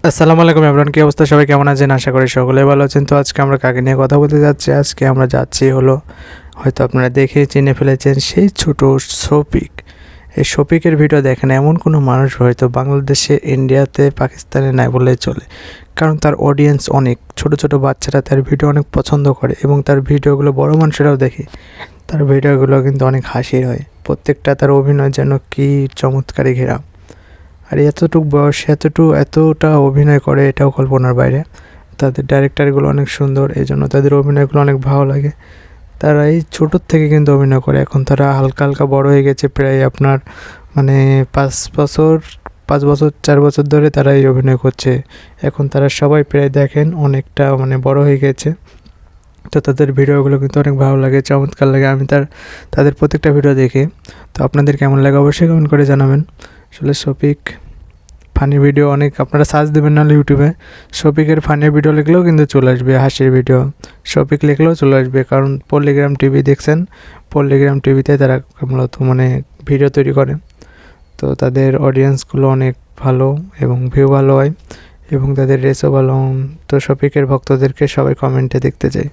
আসসালামু আলাইকুম এভরিওয়ান, কি অবস্থা? সবাই কেমন আছেন? আশা করি সকলে ভালো আছেন। তো আজকে আমরা কাকে নিয়ে কথা বলতে যাচ্ছি? আজকে আমরা যাচ্ছি হলো, হয়তো আপনারা দেখে চিনে ফেলেছেন, সেই ছোট শফিক। এই শফিকের ভিডিও দেখেন এমন কোনো মানুষ হয়তো বাংলাদেশে, ইন্ডিয়াতে, পাকিস্তানে নাই বললেই চলে। কারণ তার অডিয়েন্স অনেক, ছোট ছোট বাচ্চারা তার ভিডিও অনেক পছন্দ করে এবং তার ভিডিওগুলো বড় মানুষেরাও দেখে। তার ভিডিওগুলো কিন্তু অনেক হাসির হয়, প্রত্যেকটা তার অভিনয় যেন কি চমৎকারী ঘেরা। আর এতটুকু বয়স এতটা অভিনয় করে, এটাও কল্পনার বাইরে। তাদের ডাইরেক্টরগুলো অনেক সুন্দর, এই জন্য তাদের অভিনয়গুলো অনেক ভালো লাগে। তারা এই ছোটোর থেকে কিন্তু অভিনয় করে, এখন তারা হালকা হালকা বড় হয়ে গেছে, প্রায় আপনার মানে 5 বছর 5 বছর 4 বছর ধরে তারা এই অভিনয় করছে। এখন তারা সবাই প্রায় দেখেন অনেকটা মানে বড় হয়ে গেছে। তো তাদের ভিডিওগুলো কিন্তু অনেক ভালো লাগে, চমৎকার লাগে। আমি তাদের প্রত্যেকটা ভিডিও দেখি। তো আপনাদের কেমন লাগে অবশ্যই কমেন্ট করে জানাবেন। আসলে শফিক ফানি ভিডিও অনেক, আপনারা সার্চ দেবেন নাহলে ইউটিউবে শফিকের ফানি ভিডিও লিখলেও কিন্তু চলে আসবে, হাসির ভিডিও শফিক লিখলেও চলে আসবে। কারণ পল্লিগ্রাম টিভি দেখছেন, পল্লিগ্রাম টিভিতে তারা মূলত মানে ভিডিও তৈরি করে। তো তাদের অডিয়েন্সগুলো অনেক ভালো এবং ভিউ ভালো হয় এবং তাদের রেসও ভালো। তো শফিকের ভক্তদেরকে সবাই কমেন্টে দেখতে চাই।